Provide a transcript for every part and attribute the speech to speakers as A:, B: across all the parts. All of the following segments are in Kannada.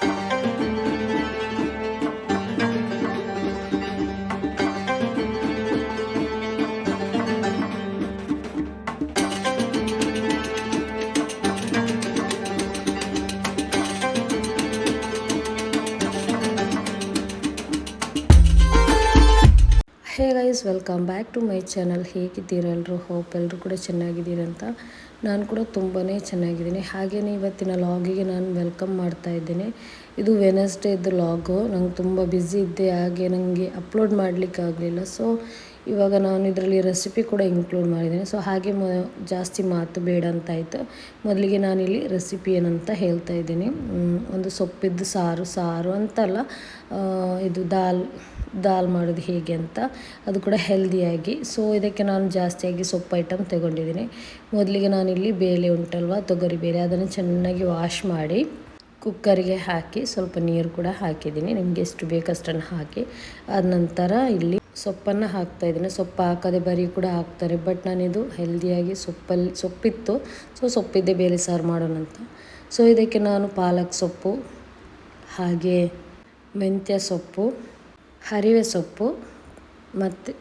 A: Hey guys, welcome back to my channel. ಹೇಗಿದ್ದೀರ ಎಲ್ಲರೂ? ಹೋಪ್ ಎಲ್ಲರೂ ಕೂಡ ಚೆನ್ನಾಗಿದ್ದೀರಂತ. ನಾನು ಕೂಡ ತುಂಬಾ ಚೆನ್ನಾಗಿದ್ದೀನಿ. ಹಾಗೆಯೇ ಇವತ್ತಿನ ಲಾಗಿಗೆ ನಾನು ವೆಲ್ಕಮ್ ಮಾಡ್ತಾ ಇದ್ದೇನೆ. ಇದು ವೆನಸ್ಡೇದು ಲಾಗು. ನಂಗೆ ತುಂಬ ಬ್ಯುಸಿ ಇದ್ದೆ, ಹಾಗೆ ನನಗೆ ಅಪ್ಲೋಡ್ ಮಾಡಲಿಕ್ಕೆ ಆಗಲಿಲ್ಲ. ಸೊ ಇವಾಗ ನಾನು ಇದರಲ್ಲಿ ರೆಸಿಪಿ ಕೂಡ ಇನ್ಕ್ಲೂಡ್ ಮಾಡಿದ್ದೇನೆ. ಸೊ ಹಾಗೆ ಜಾಸ್ತಿ ಮಾತು ಬೇಡ ಅಂತಾಯಿತು. ಮೊದಲಿಗೆ ನಾನಿಲ್ಲಿ ರೆಸಿಪಿ ಏನಂತ ಹೇಳ್ತಾ ಇದ್ದೀನಿ. ಒಂದು ಸೊಪ್ಪಿದ್ದು ಸಾರು ಅಂತಲ್ಲ, ಇದು ದಾಲ್ ಮಾಡೋದು ಹೇಗೆ ಅಂತ, ಅದು ಕೂಡ ಹೆಲ್ದಿಯಾಗಿ. ಸೊ ಇದಕ್ಕೆ ನಾನು ಜಾಸ್ತಿಯಾಗಿ ಸೊಪ್ಪು ಐಟಮ್ ತಗೊಂಡಿದ್ದೀನಿ. ಮೊದಲಿಗೆ ನಾನಿಲ್ಲಿ ಬೇಳೆ ಉಂಟಲ್ವ, ತೊಗರಿ ಬೇಳೆ, ಅದನ್ನು ಚೆನ್ನಾಗಿ ವಾಶ್ ಮಾಡಿ ಕುಕ್ಕರಿಗೆ ಹಾಕಿ ಸ್ವಲ್ಪ ನೀರು ಕೂಡ ಹಾಕಿದ್ದೀನಿ. ನಿಮಗೆ ಎಷ್ಟು ಬೇಕಷ್ಟನ್ನು ಹಾಕಿ ಆದ ನಂತರ ಇಲ್ಲಿ ಸೊಪ್ಪನ್ನು ಹಾಕ್ತಾಯಿದ್ದೀನಿ. ಸೊಪ್ಪು ಹಾಕದೆ ಬರೀ ಕೂಡ ಹಾಕ್ತಾರೆ, ಬಟ್ ನಾನಿದು ಹೆಲ್ದಿಯಾಗಿ ಸೊಪ್ಪಿತ್ತು. ಸೊ ಸೊಪ್ಪಿದ್ದೆ ಬೇಳೆ ಸಾರು ಮಾಡೋಣ ಅಂತ. ಸೊ ಇದಕ್ಕೆ ನಾನು ಪಾಲಕ್ ಸೊಪ್ಪು, ಹಾಗೆ ಮೆಂತ್ಯ ಸೊಪ್ಪು, ಹರಿವೆ ಸೊಪ್ಪು ಮತ್ತು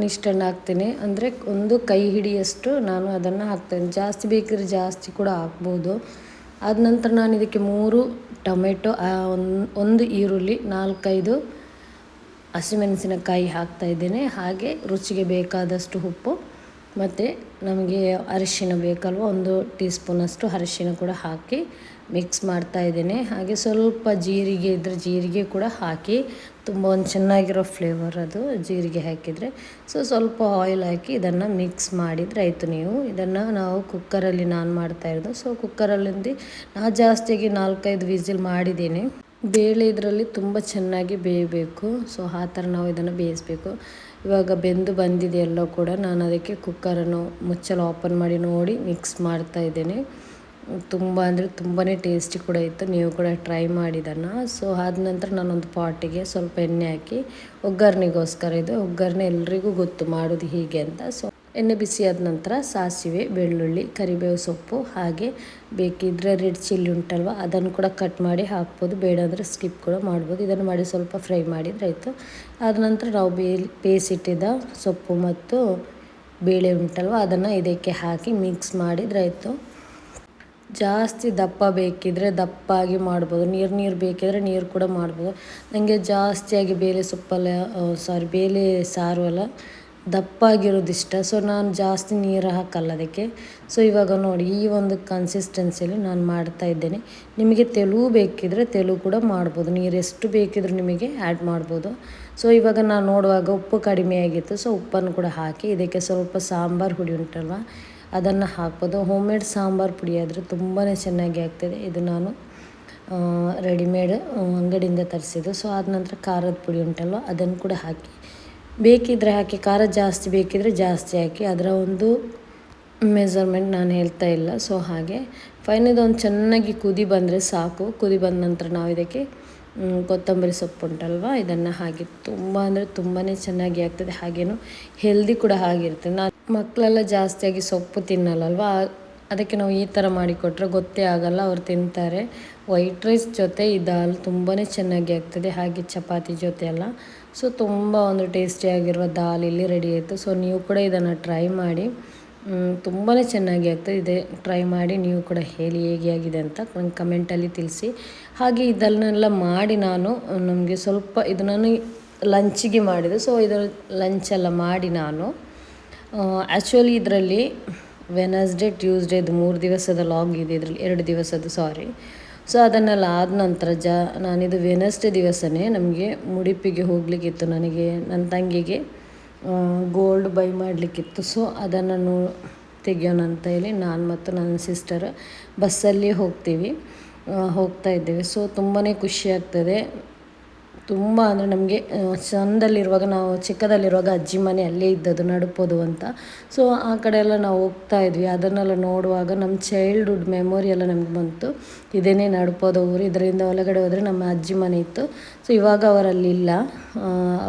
A: ಇಷ್ಟನ್ನು ಹಾಕ್ತೀನಿ. ಅಂದರೆ ಒಂದು ಕೈ ಹಿಡಿಯಷ್ಟು ನಾನು ಅದನ್ನು ಹಾಕ್ತೇನೆ. ಜಾಸ್ತಿ ಬೇಕಿದ್ರೆ ಜಾಸ್ತಿ ಕೂಡ ಹಾಕ್ಬೋದು. ಆದ ನಂತರ ನಾನು ಇದಕ್ಕೆ 3 ಟೊಮೆಟೊ, ಒಂದು ಈರುಳ್ಳಿ, 4-5 ಹಸಿಮೆಣಸಿನಕಾಯಿ ಹಾಕ್ತಾಯಿದ್ದೇನೆ. ಹಾಗೆ ರುಚಿಗೆ ಬೇಕಾದಷ್ಟು ಉಪ್ಪು ಮತ್ತು ನಮಗೆ ಅರಿಶಿನ ಬೇಕಲ್ವ, 1 ಟೀ ಸ್ಪೂನಷ್ಟು ಅರಿಶಿನ ಕೂಡ ಹಾಕಿ ಮಿಕ್ಸ್ ಮಾಡ್ತಾಯಿದ್ದೇನೆ. ಹಾಗೆ ಸ್ವಲ್ಪ ಜೀರಿಗೆ ಇದ್ದರೆ ಜೀರಿಗೆ ಕೂಡ ಹಾಕಿ, ತುಂಬ ಒಂದು ಚೆನ್ನಾಗಿರೋ ಫ್ಲೇವರ್ ಅದು ಜೀರಿಗೆ ಹಾಕಿದರೆ. ಸೊ ಸ್ವಲ್ಪ ಆಯಿಲ್ ಹಾಕಿ ಇದನ್ನು ಮಿಕ್ಸ್ ಮಾಡಿದರೆ ಆಯಿತು. ಇದನ್ನು ನಾವು ಕುಕ್ಕರಲ್ಲಿ ನಾನು ಮಾಡ್ತಾಯಿರೋದು. ಸೊ ಕುಕ್ಕರಲ್ಲಿ ನಾನು ಜಾಸ್ತಿಯಾಗಿ 4-5 ವಿಸಿಲ್ ಮಾಡಿದ್ದೀನಿ. ಬೇಳೆ ಇದರಲ್ಲಿ ತುಂಬ ಚೆನ್ನಾಗಿ ಬೇಯಬೇಕು. ಸೊ ಆ ಥರ ನಾವು ಇದನ್ನು ಬೇಯಿಸಬೇಕು. ಇವಾಗ ಬೆಂದು ಬಂದಿದೆ ಎಲ್ಲ ಕೂಡ. ನಾನು ಅದಕ್ಕೆ ಕುಕ್ಕರನ್ನು ಮುಚ್ಚಲು ಓಪನ್ ಮಾಡಿ ನೋಡಿ ಮಿಕ್ಸ್ ಮಾಡ್ತಾಯಿದ್ದೇನೆ. ತುಂಬ ಅಂದರೆ ತುಂಬಾ ಟೇಸ್ಟಿ ಕೂಡ ಇತ್ತು. ನೀವು ಕೂಡ ಟ್ರೈ ಮಾಡಿದ್ದನ್ನು. ಸೊ ಆದ ನಂತರ ನಾನೊಂದು ಪಾಟಿಗೆ ಸ್ವಲ್ಪ ಎಣ್ಣೆ ಹಾಕಿ, ಒಗ್ಗರಣೆಗೋಸ್ಕರ ಇದು ಒಗ್ಗರಣೆ ಎಲ್ರಿಗೂ ಗೊತ್ತು ಮಾಡೋದು ಹೀಗೆ ಅಂತ. ಸೊ ಎಣ್ಣೆ ಬಿಸಿ ಆದ ನಂತರ ಸಾಸಿವೆ, ಬೆಳ್ಳುಳ್ಳಿ, ಕರಿಬೇವು ಸೊಪ್ಪು, ಹಾಗೆ ಬೇಕಿದ್ದರೆ ರೆಡ್ ಚಿಲ್ಲಿ ಉಂಟಲ್ವ, ಅದನ್ನು ಕೂಡ ಕಟ್ ಮಾಡಿ ಹಾಕ್ಬೋದು. ಬೇಡ ಅಂದರೆ ಸ್ಕಿಪ್ ಕೂಡ ಮಾಡ್ಬೋದು. ಇದನ್ನು ಮಾಡಿ ಸ್ವಲ್ಪ ಫ್ರೈ ಮಾಡಿದರೆ ಆಯಿತು. ಆದ ನಂತರ ನಾವು ಬೇಯಿಸಿಟ್ಟಿದ್ದ ಸೊಪ್ಪು ಮತ್ತು ಬೇಳೆ ಉಂಟಲ್ವ, ಅದನ್ನು ಇದಕ್ಕೆ ಹಾಕಿ ಮಿಕ್ಸ್ ಮಾಡಿದರೆ ಆಯಿತು. ಜಾಸ್ತಿ ದಪ್ಪ ಬೇಕಿದ್ದರೆ ದಪ್ಪಾಗಿ ಮಾಡ್ಬೋದು, ನೀರು ಬೇಕಿದ್ರೆ ನೀರು ಕೂಡ ಮಾಡ್ಬೋದು. ನನಗೆ ಜಾಸ್ತಿಯಾಗಿ ಬೇಳೆ ಸಾರು ಎಲ್ಲ ದಪ್ಪಾಗಿರೋದು ಇಷ್ಟ. ಸೊ ನಾನು ಜಾಸ್ತಿ ನೀರು ಹಾಕಲ್ಲ ಅದಕ್ಕೆ. ಸೊ ಇವಾಗ ನೋಡಿ, ಈ ಒಂದು ಕನ್ಸಿಸ್ಟೆನ್ಸಿಯಲ್ಲಿ ನಾನು ಮಾಡ್ತಾ ಇದ್ದೇನೆ. ನಿಮಗೆ ತೆಳು ಬೇಕಿದ್ರೆ ತೆಳು ಕೂಡ ಮಾಡ್ಬೋದು, ನೀರು ಎಷ್ಟು ಬೇಕಿದ್ರೂ ನಿಮಗೆ ಆ್ಯಡ್ ಮಾಡ್ಬೋದು. ಸೊ ಇವಾಗ ನಾನು ನೋಡುವಾಗ ಉಪ್ಪು ಕಡಿಮೆ ಆಗಿತ್ತು. ಸೊ ಉಪ್ಪನ್ನು ಕೂಡ ಹಾಕಿ ಇದಕ್ಕೆ ಸ್ವಲ್ಪ ಸಾಂಬಾರು ಹುಡಿ ಉಂಟಲ್ವ, ಅದನ್ನು ಹಾಕ್ಬೋದು. ಹೋಮ್-ಮೇಡ್ ಸಾಂಬಾರು ಪುಡಿ ಆದರೆ ತುಂಬಾ ಚೆನ್ನಾಗಿ ಆಗ್ತದೆ. ಇದು ನಾನು ರೆಡಿಮೇಡ್ ಅಂಗಡಿಯಿಂದ ತರಿಸಿದ್ದು. ಸೊ ಆದ ನಂತರ ಖಾರದ ಪುಡಿ ಉಂಟಲ್ವ, ಅದನ್ನು ಕೂಡ ಹಾಕಿ ಬೇಕಿದ್ದರೆ ಹಾಕಿ. ಖಾರ ಜಾಸ್ತಿ ಬೇಕಿದ್ರೆ ಜಾಸ್ತಿ ಹಾಕಿ, ಅದರ ಒಂದು ಮೆಜರ್ಮೆಂಟ್ ನಾನು ಹೇಳ್ತಾ ಇಲ್ಲ. ಸೊ ಹಾಗೆ ಫೈನಲ್ ಒಂದು ಚೆನ್ನಾಗಿ ಕುದಿ ಬಂದರೆ ಸಾಕು. ಕುದಿ ಬಂದ ನಂತರ ನಾವು ಇದಕ್ಕೆ ಕೊತ್ತಂಬರಿ ಸೊಪ್ಪು ಉಂಟಲ್ವ, ಇದನ್ನು ಹಾಕಿ ತುಂಬ ಅಂದರೆ ತುಂಬಾ ಚೆನ್ನಾಗಿ ಆಗ್ತದೆ. ಹಾಗೇನು ಹೆಲ್ದಿ ಕೂಡ ಆಗಿರ್ತದೆ. ಮಕ್ಕಳೆಲ್ಲ ಜಾಸ್ತಿಯಾಗಿ ಸೊಪ್ಪು ತಿನ್ನಲ್ಲಲ್ವ, ಅದಕ್ಕೆ ನಾವು ಈ ಥರ ಮಾಡಿಕೊಟ್ರೆ ಗೊತ್ತೇ ಆಗಲ್ಲ, ಅವ್ರು ತಿಂತಾರೆ. ವೈಟ್ ರೈಸ್ ಜೊತೆ ಈ ದಾಲ್ ತುಂಬಾ ಚೆನ್ನಾಗಿ ಆಗ್ತದೆ, ಹಾಗೆ ಚಪಾತಿ ಜೊತೆ ಎಲ್ಲ. ಸೊ ತುಂಬ ಒಂದು ಟೇಸ್ಟಿಯಾಗಿರುವ ದಾಲ್ ಇಲ್ಲಿ ರೆಡಿ ಆಯಿತು. ಸೊ ನೀವು ಕೂಡ ಇದನ್ನು ಟ್ರೈ ಮಾಡಿ, ತುಂಬಾ ಚೆನ್ನಾಗಿ ಆಗ್ತದೆ. ಟ್ರೈ ಮಾಡಿ ನೀವು ಕೂಡ ಹೇಳಿ ಹೇಗೆ ಆಗಿದೆ ಅಂತ ನಂಗೆ ಕಮೆಂಟಲ್ಲಿ ತಿಳಿಸಿ. ಹಾಗೆ ಇದನ್ನೆಲ್ಲ ಮಾಡಿ ನಮಗೆ ಸ್ವಲ್ಪ ಇದು ನಾನು ಲಂಚಿಗೆ ಮಾಡಿದೆ. ಸೊ ಇದರ ಲಂಚೆಲ್ಲ ಮಾಡಿ ನಾನು ಆ್ಯಕ್ಚುಲಿ ಇದರಲ್ಲಿ ವೆನಸ್ಡೇ, ಟ್ಯೂಸ್ಡೇದು 3 ದಿವಸದ ಲಾಗ್ ಇದೆ, ಇದರಲ್ಲಿ 2 ದಿವಸದ್ದು ಸೊ ಅದನ್ನೆಲ್ಲ ಆದ ನಂತರ ನಾನಿದು ವೆನಸ್ಡೇ ದಿವಸನೇ ನಮಗೆ ಉಡುಪಿಗೆ ಹೋಗಲಿಕ್ಕಿತ್ತು. ನನಗೆ ನನ್ನ ತಂಗಿಗೆ ಗೋಲ್ಡ್ ಬೈ ಮಾಡಲಿಕ್ಕಿತ್ತು. ಸೊ ಅದನ್ನು ತೆಗಿಯೋಣ ಅಂತ ಹೇಳಿ ನಾನು ಮತ್ತು ನನ್ನ ಸಿಸ್ಟರ್ ಬಸ್ಸಲ್ಲಿ ಹೋಗ್ತಾ ಇದ್ದೇವೆ. ಸೊ ತುಂಬಾ ಖುಷಿ ಆಗ್ತದೆ. ತುಂಬ ಅಂದರೆ ನಮಗೆ ಸಣ್ಣದಲ್ಲಿರುವಾಗ, ನಾವು ಚಿಕ್ಕದಲ್ಲಿರುವಾಗ ಅಜ್ಜಿ ಮನೆ ಅಲ್ಲೇ ಇದ್ದದ್ದು, ನಡುಪೋದು ಅಂತ. ಸೊ ಆ ಕಡೆ ಎಲ್ಲ ನಾವು ಹೋಗ್ತಾ ಇದ್ವಿ. ಅದನ್ನೆಲ್ಲ ನೋಡುವಾಗ ನಮ್ಮ ಚೈಲ್ಡ್ಹುಡ್ ಮೆಮೊರಿ ಎಲ್ಲ ನಮಗೆ ಬಂತು. ಇದೇನೇ ನಡುಪೋದ ಊರು, ಇದರಿಂದ ಒಳಗಡೆ ಹೋದರೆ ನಮ್ಮ ಅಜ್ಜಿ ಮನೆ ಇತ್ತು. ಸೊ ಇವಾಗ ಅವರಲ್ಲಿಲ್ಲ,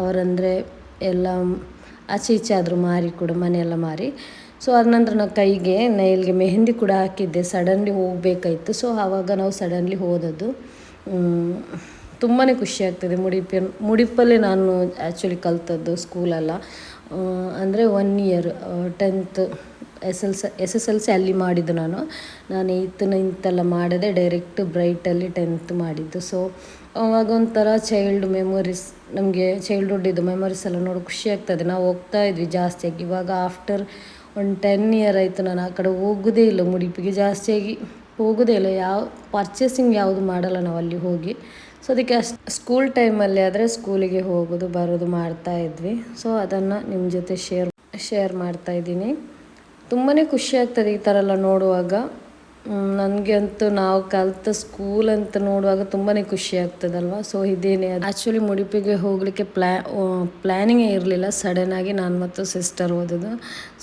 A: ಅವರಂದರೆ ಎಲ್ಲ ಆಚೆ ಈಚೆ ಆದರೂ ಮಾರಿ ಕೂಡ, ಮನೆಯೆಲ್ಲ ಮಾರಿ. ಸೊ ಅದ ನಂತರ ನಾವು ಕೈಗೆ ನೈಲ್ಗೆ ಮೆಹಂದಿ ಕೂಡ ಹಾಕಿದ್ದೆ. ಸಡನ್ಲಿ ಹೋಗಬೇಕಾಯಿತು. ಸೊ ಆವಾಗ ನಾವು ಸಡನ್ಲಿ ಹೋದದ್ದು. ತುಂಬಾ ಖುಷಿ ಆಗ್ತದೆ. ಮುಡಿಪಲ್ಲೇ ನಾನು ಆ್ಯಕ್ಚುಲಿ ಕಲಿತದ್ದು ಸ್ಕೂಲೆಲ್ಲ. ಅಂದರೆ 1 ಇಯರ್ 10th SSLC ಅಲ್ಲಿ ಮಾಡಿದ್ದು ನಾನು 8th 9th ಎಲ್ಲ ಮಾಡದೆ ಡೈರೆಕ್ಟ್ ಬ್ರೈಟಲ್ಲಿ 10th ಮಾಡಿದ್ದು. ಸೊ ಅವಾಗ ಒಂಥರ ಚೈಲ್ಡ್ ಮೆಮೊರೀಸ್, ನಮಗೆ ಚೈಲ್ಡ್ಹುಡ್ಡಿದ್ದು ಮೆಮೊರೀಸ್ ಎಲ್ಲ ನೋಡಿ ಖುಷಿ ಆಗ್ತದೆ. ನಾವು ಹೋಗ್ತಾ ಇದ್ವಿ ಜಾಸ್ತಿಯಾಗಿ. ಇವಾಗ ಆಫ್ಟರ್ ಒಂದು 10 ಇಯರ್ ಆಯಿತು ನಾನು ಆ ಕಡೆ ಹೋಗೋದೇ ಇಲ್ಲ, ಮುಡಿಪಿಗೆ ಜಾಸ್ತಿಯಾಗಿ ಹೋಗೋದೇ ಇಲ್ಲ. ಪರ್ಚೇಸಿಂಗ್ ಯಾವುದು ಮಾಡಲ್ಲ ನಾವು ಅಲ್ಲಿ ಹೋಗಿ. ಸೊ ಅದಕ್ಕೆ ಸ್ಕೂಲ್ ಟೈಮಲ್ಲಿ ಆದರೆ ಸ್ಕೂಲಿಗೆ ಹೋಗೋದು ಬರೋದು ಮಾಡ್ತಾಯಿದ್ವಿ. ಸೊ ಅದನ್ನು ನಿಮ್ಮ ಜೊತೆ ಶೇರ್ ಮಾಡ್ತಾಯಿದ್ದೀನಿ. ತುಂಬಾ ಖುಷಿ ಆಗ್ತದೆ ಈ ಥರ ಎಲ್ಲ ನೋಡುವಾಗ. ನನಗೆ ಅಂತೂ ನಾವು ಕಲಿತ ಸ್ಕೂಲ್ ಅಂತ ನೋಡುವಾಗ ತುಂಬಾ ಖುಷಿ ಆಗ್ತದಲ್ವ. ಸೊ ಇದೇನೆ ಆ್ಯಕ್ಚುಲಿ ಮುಡಿಪಿಗೆ ಹೋಗಲಿಕ್ಕೆ ಪ್ಲ್ಯಾನಿಂಗೇ ಇರಲಿಲ್ಲ. ಸಡನ್ನಾಗಿ ನಾನು ಮತ್ತು ಸಿಸ್ಟರ್ ಓದೋದು.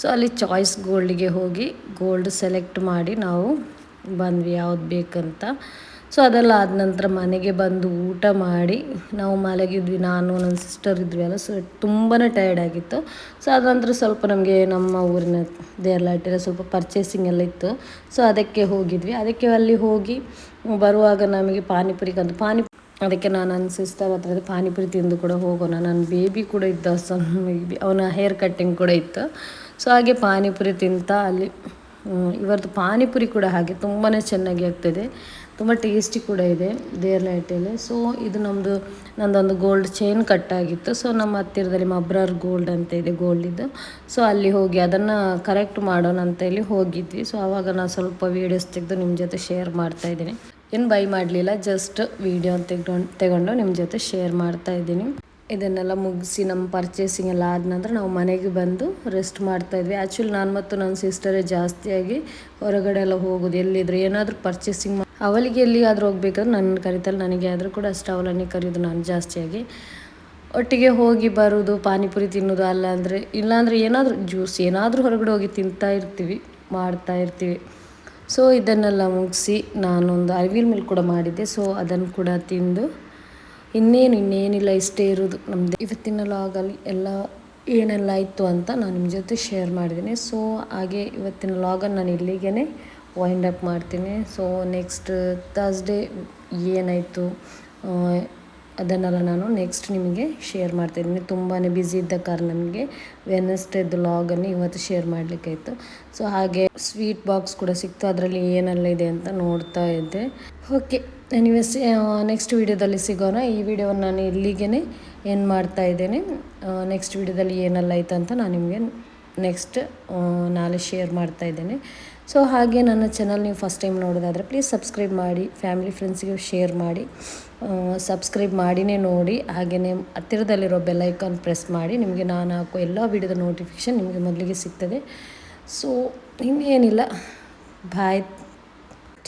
A: ಸೊ ಅಲ್ಲಿ ಚಾಯ್ಸ್ ಗೋಲ್ಡಿಗೆ ಹೋಗಿ ಗೋಲ್ಡ್ ಸೆಲೆಕ್ಟ್ ಮಾಡಿ ನಾವು ಬಂದ್ವಿ ಯಾವ್ದು ಬೇಕಂತ. ಸೊ ಅದೆಲ್ಲ ಆದ ನಂತರ ಮನೆಗೆ ಬಂದು ಊಟ ಮಾಡಿ ನಾವು ಮಲಗಿದ್ವಿ. ನಾನು ನನ್ನ ಸಿಸ್ಟರ್ ಇದ್ವಿ ಅಲ್ಲ. ಸೊ ತುಂಬಾ ಟಯರ್ಡ್ ಆಗಿತ್ತು. ಸೊ ಅದ ನಂತರ ಸ್ವಲ್ಪ ನಮಗೆ ನಮ್ಮ ಊರಿನ ದೇರ್ಲಾಟಿರ ಸ್ವಲ್ಪ ಪರ್ಚೇಸಿಂಗ್ ಎಲ್ಲ ಇತ್ತು. ಸೊ ಅದಕ್ಕೆ ಹೋಗಿದ್ವಿ. ಅದಕ್ಕೆ ಅಲ್ಲಿ ಹೋಗಿ ಬರುವಾಗ ನಮಗೆ ಪಾನಿಪುರಿ ಅದಕ್ಕೆ ನಾನು ನನ್ನ ಸಿಸ್ಟರ್ ಹತ್ರ ಪಾನಿಪುರಿ ತಿಂದು ಕೂಡ ಹೋಗೋಣ, ನನ್ನ ಬೇಬಿ ಕೂಡ ಇದ್ದ, ಅವನ ಹೇರ್ ಕಟ್ಟಿಂಗ್ ಕೂಡ ಇತ್ತು. ಸೊ ಹಾಗೆ ಪಾನಿಪುರಿ ತಿಂತ ಅಲ್ಲಿ ಇವತ್ತು ಪಾನಿಪುರಿ ಕೂಡ ಹಾಗೆ ತುಂಬಾ ಚೆನ್ನಾಗಿ ಆಗ್ತದೆ, ತುಂಬ ಟೇಸ್ಟಿ ಕೂಡ ಇದೆ ದೇರ್ಲೈಟಲ್ಲಿ. ಸೊ ಇದು ನಂದೊಂದು ಗೋಲ್ಡ್ ಚೈನ್ ಕಟ್ಟಾಗಿತ್ತು. ಸೊ ನಮ್ಮ ಹತ್ತಿರದಲ್ಲಿ ಮಬ್ರಾರ್ ಗೋಲ್ಡ್ ಅಂತ ಇದೆ, ಗೋಲ್ಡಿದ್ದು. ಸೊ ಅಲ್ಲಿ ಹೋಗಿ ಅದನ್ನು ಕರೆಕ್ಟ್ ಮಾಡೋಣ ಅಂತ ಹೇಳಿ ಹೋಗಿದ್ವಿ. ಸೊ ಆವಾಗ ನಾನು ಸ್ವಲ್ಪ ವೀಡಿಯೋಸ್ ತೆಗೆದು ನಿಮ್ಮ ಜೊತೆ ಶೇರ್ ಮಾಡ್ತಾಯಿದ್ದೀನಿ. ಏನು ಬೈ ಮಾಡಲಿಲ್ಲ, ಜಸ್ಟ್ ವೀಡಿಯೋ ತೆಗೊಂಡು ನಿಮ್ಮ ಜೊತೆ ಶೇರ್ ಮಾಡ್ತಾಯಿದ್ದೀನಿ. ಇದನ್ನೆಲ್ಲ ಮುಗಿಸಿ ನಮ್ಮ ಪರ್ಚೇಸಿಂಗ್ ಎಲ್ಲ ಆದ ನಂತರ ನಾವು ಮನೆಗೆ ಬಂದು ರೆಸ್ಟ್ ಮಾಡ್ತಾಯಿದ್ವಿ. ಆ್ಯಕ್ಚುಲಿ ನಾನು ಮತ್ತು ನನ್ನ ಸಿಸ್ಟರೇ ಜಾಸ್ತಿಯಾಗಿ ಹೊರಗಡೆ ಎಲ್ಲ ಹೋಗೋದು. ಎಲ್ಲಿದ್ರು ಏನಾದರೂ ಪರ್ಚೇಸಿಂಗ್ ಅವಳಿಗೆ ಎಲ್ಲಿಗಾದರೂ ಹೋಗ್ಬೇಕಾದ್ರೆ ನನ್ನ ಕರೀತಾರೆ, ನನಗೆ ಆದರೂ ಕೂಡ ಅಷ್ಟು ಅವಳನ್ನೇ ಕರೆಯೋದು ನಾನು ಜಾಸ್ತಿಯಾಗಿ. ಒಟ್ಟಿಗೆ ಹೋಗಿ ಬರೋದು, ಪಾನಿಪುರಿ ತಿನ್ನೋದು, ಇಲ್ಲಾಂದರೆ ಏನಾದರೂ ಜ್ಯೂಸ್ ಏನಾದರೂ ಹೊರಗಡೆ ಹೋಗಿ ಮಾಡ್ತಾಯಿರ್ತೀವಿ. ಸೊ ಇದನ್ನೆಲ್ಲ ಮುಗಿಸಿ ನಾನೊಂದು ಅರಿವಿಲ್ ಮಿಲ್ಕ್ ಕೂಡ ಮಾಡಿದ್ದೆ. ಸೊ ಅದನ್ನು ಕೂಡ ತಿಂದು ಇನ್ನೇನಿಲ್ಲ, ಇಷ್ಟೇ ಇರೋದು ನಮ್ಮದು ಇವತ್ತಿನ ಲಾಗಲ್ಲಿ. ಏನೆಲ್ಲ ಇತ್ತು ಅಂತ ನಾನು ನಿಮ್ಮ ಜೊತೆ ಶೇರ್ ಮಾಡಿದ್ದೀನಿ. ಸೊ ಹಾಗೆ ಇವತ್ತಿನ ಲಾಗನ್ನು ನಾನು ಇಲ್ಲಿಗೇ ವೈಂಡ್ ಅಪ್ ಮಾಡ್ತೀನಿ. ಸೊ ನೆಕ್ಸ್ಟ್ ಥರ್ಸ್ಡೇ ಏನಾಯಿತು ಅದನ್ನೆಲ್ಲ ನಾನು ನೆಕ್ಸ್ಟ್ ನಿಮಗೆ ಶೇರ್ ಮಾಡ್ತಾಯಿದ್ದೀನಿ. ತುಂಬಾ ಬ್ಯುಸಿ ಇದ್ದ ಕಾರಣ ನನಗೆ ವೆಡ್ನೆಸ್ಡೇದು ಲಾಗನ್ನು ಇವತ್ತು ಶೇರ್ ಮಾಡಲಿಕ್ಕಾಯಿತು. ಸೊ ಹಾಗೆ ಸ್ವೀಟ್ ಬಾಕ್ಸ್ ಕೂಡ ಸಿಕ್ತು, ಅದರಲ್ಲಿ ಏನೆಲ್ಲ ಇದೆ ಅಂತ ನೋಡ್ತಾ ಇದ್ದೆ. ಓಕೆ, ಎನಿವೇಸ್ ನೆಕ್ಸ್ಟ್ ವೀಡಿಯೋದಲ್ಲಿ ಸಿಗೋಣ. ಈ ವಿಡಿಯೋವನ್ನು ನಾನು ಇಲ್ಲಿಗೇ ಏನು ಮಾಡ್ತಾಯಿದ್ದೇನೆ. ನೆಕ್ಸ್ಟ್ ವೀಡಿಯೋದಲ್ಲಿ ಏನೆಲ್ಲ ಆಯಿತು ಅಂತ ನಾನು ನಿಮಗೆ ನೆಕ್ಸ್ಟ್ ನಾಳೆ ಶೇರ್ ಮಾಡ್ತಾಯಿದ್ದೇನೆ. ಸೊ ಹಾಗೆ ನನ್ನ ಚಾನಲ್ ನೀವು ಫಸ್ಟ್ ಟೈಮ್ ನೋಡೋದಾದರೆ ಪ್ಲೀಸ್ ಸಬ್ಸ್ಕ್ರೈಬ್ ಮಾಡಿ, ಫ್ಯಾಮಿಲಿ ಫ್ರೆಂಡ್ಸಿಗೆ ಶೇರ್ ಮಾಡಿ, ಸಬ್ಸ್ಕ್ರೈಬ್ ಮಾಡಿನೇ ನೋಡಿ. ಹಾಗೆಯೇ ಹತ್ತಿರದಲ್ಲಿರೋ ಬೆಲ್ ಐಕಾನ್ ಪ್ರೆಸ್ ಮಾಡಿ, ನಿಮಗೆ ನಾನು ಹಾಕೋ ಎಲ್ಲ ವೀಡಿಯೋದ ನೋಟಿಫಿಕೇಷನ್ ನಿಮಗೆ ಮೊದಲಿಗೆ ಸಿಗ್ತದೆ. ಸೊ ಇನ್ನೇನಿಲ್ಲ, bye,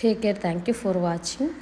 A: take care, thank you for watching.